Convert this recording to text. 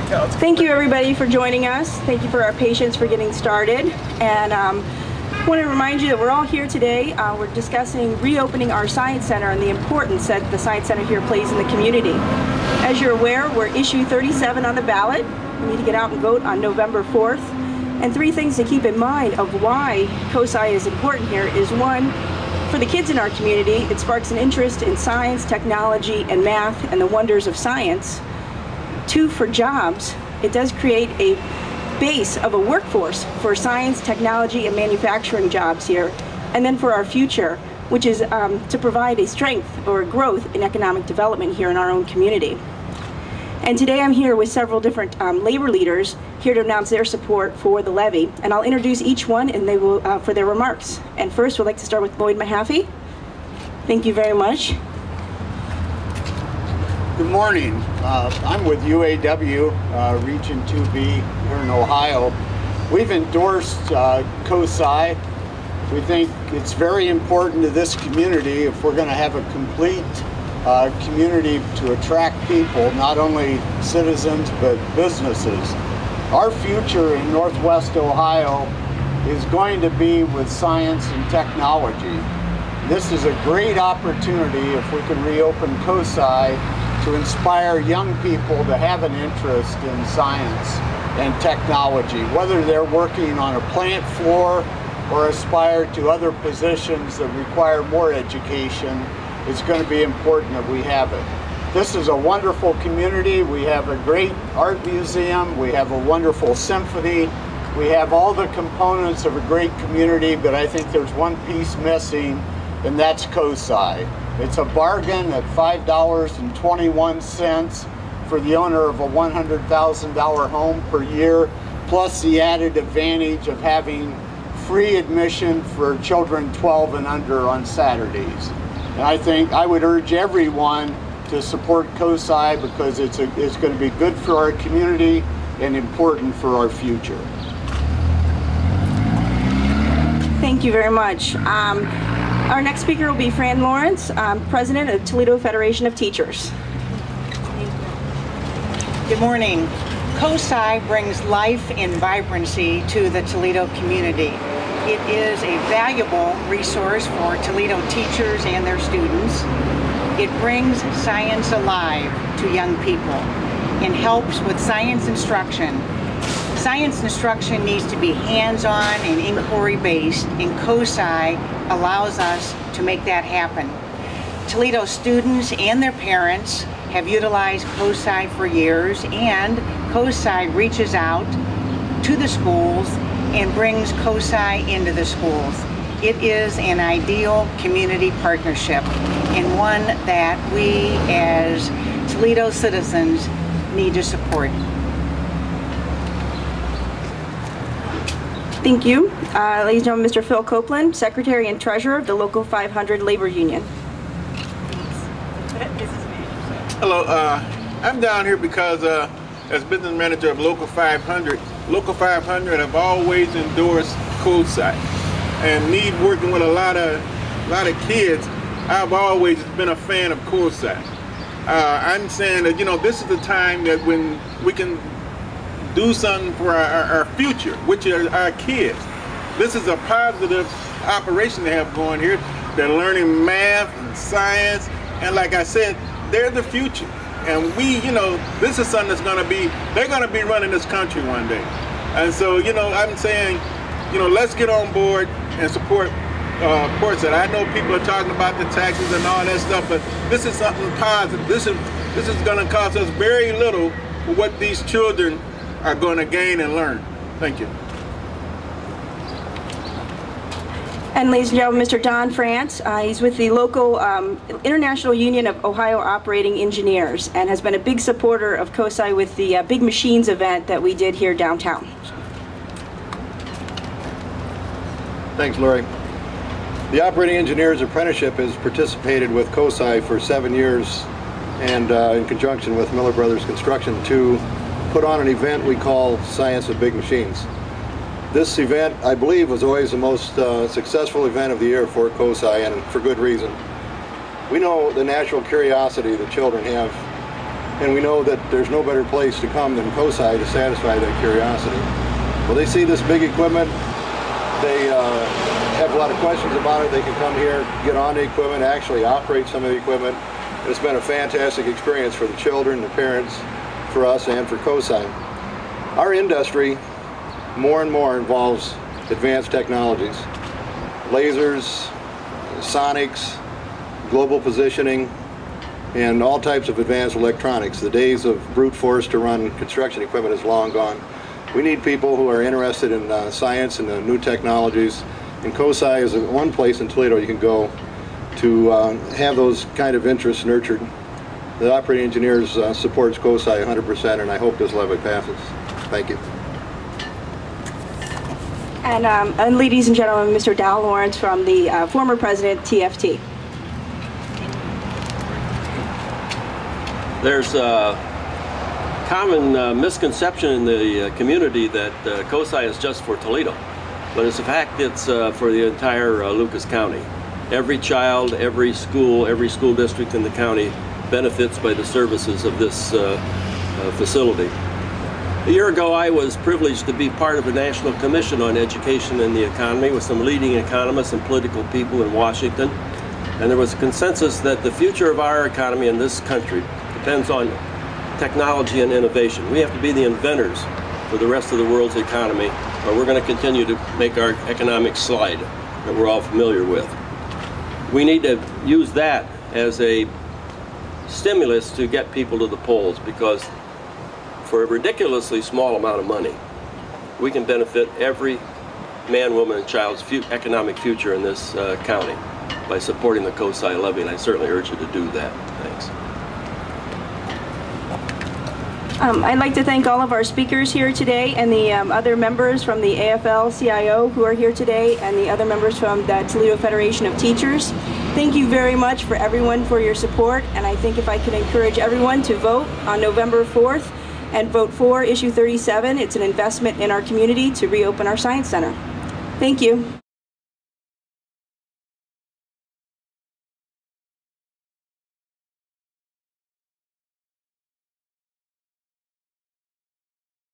Thank you everybody for joining us. Thank you for our patience for getting started. And I want to remind you that we're all here today. We're discussing reopening our Science Center and the importance that the Science Center here plays in the community. As you're aware, we're issue 37 on the ballot. We need to get out and vote on November 4th. And three things to keep in mind of why COSI is important here is, one, for the kids in our community, it sparks an interest in science, technology, and math, and the wonders of science. Two, for jobs, it does create a base of a workforce for science, technology, and manufacturing jobs here. And then for our future, which is to provide a strength or growth in economic development here in our own community. And today I'm here with several different labor leaders here to announce their support for the levy. And I'll introduce each one and they will for their remarks. And first we'd like to start with Lloyd Mahaffey. Thank you very much. Good morning. I'm with UAW, Region 2B here in Ohio. We've endorsed COSI. We think it's very important to this community if we're going to have a complete community to attract people, not only citizens but businesses. Our future in Northwest Ohio is going to be with science and technology. This is a great opportunity if we can reopen COSI to inspire young people to have an interest in science and technology, whether they're working on a plant floor or aspire to other positions that require more education. It's going to be important that we have it. This is a wonderful community. We have a great art museum. We have a wonderful symphony. We have all the components of a great community, but I think there's one piece missing, and that's COSI. It's a bargain at $5.21 for the owner of a $100,000 home per year, plus the added advantage of having free admission for children 12 and under on Saturdays. And I think I would urge everyone to support COSI because it's going to be good for our community and important for our future. Thank you very much. Our next speaker will be Fran Lawrence, President of Toledo Federation of Teachers. Good morning. COSI brings life and vibrancy to the Toledo community. It is a valuable resource for Toledo teachers and their students. It brings science alive to young people and helps with science instruction. Science instruction needs to be hands-on and inquiry-based, and COSI allows us to make that happen. Toledo students and their parents have utilized COSI for years, and COSI reaches out to the schools and brings COSI into the schools. It is an ideal community partnership and one that we as Toledo citizens need to support. Thank you. Ladies and gentlemen, Mr. Phil Copeland, Secretary and Treasurer of the Local 500 Labor Union. Hello, I'm down here because as business manager of Local 500, Local 500 have always endorsed COSI. And me working with a lot of kids, I've always been a fan of COSI. I'm saying that, you know, this is the time that when we can do something for our future, which are our kids. This is a positive operation they have going here. They're learning math and science, and like I said, they're the future. And we, you know, this is something that's going to be, they're going to be running this country one day. And so, you know, I'm saying, you know, let's get on board and support COSI. I know people are talking about the taxes and all that stuff, but this is something positive. This is going to cost us very little for what these children are going to gain and learn. Thank you. And ladies and gentlemen, Mr. Don France, he's with the local International Union of Ohio Operating Engineers and has been a big supporter of COSI with the Big Machines event that we did here downtown. Thanks, Lori. The Operating Engineers Apprenticeship has participated with COSI for 7 years and in conjunction with Miller Brothers Construction to put on an event we call Science with Big Machines. This event, I believe, was always the most successful event of the year for COSI, and for good reason. We know the natural curiosity that children have and we know that there's no better place to come than COSI to satisfy that curiosity. Well, they see this big equipment, they have a lot of questions about it, they can come here, get on the equipment, actually operate some of the equipment. It's been a fantastic experience for the children, the parents, for us, and for COSI. Our industry more and more involves advanced technologies, lasers, sonics, global positioning, and all types of advanced electronics. The days of brute force to run construction equipment is long gone. We need people who are interested in science and new technologies, and COSI is one place in Toledo you can go to have those kind of interests nurtured. The operating engineers supports COSI 100%, and I hope this levy passes. Thank you. And ladies and gentlemen, Mr. Dow Lawrence from the former president, TFT. There's a common misconception in the community that COSI is just for Toledo, but as a fact it's for the entire Lucas County. Every child, every school district in the county benefits by the services of this facility. A year ago I was privileged to be part of a National Commission on Education and the Economy with some leading economists and political people in Washington, and there was a consensus that the future of our economy in this country depends on technology and innovation. We have to be the inventors for the rest of the world's economy, or we're going to continue to make our economic slide that we're all familiar with. We need to use that as a stimulus to get people to the polls, because for a ridiculously small amount of money, we can benefit every man, woman, and child's economic future in this county by supporting the COSI levy, and I certainly urge you to do that. Thanks. I'd like to thank all of our speakers here today and the other members from the AFL-CIO who are here today and the other members from the Toledo Federation of Teachers. Thank you very much for everyone for your support, and I think if I could encourage everyone to vote on November 4th and vote for issue 37. It's an investment in our community to reopen our Science Center. Thank you.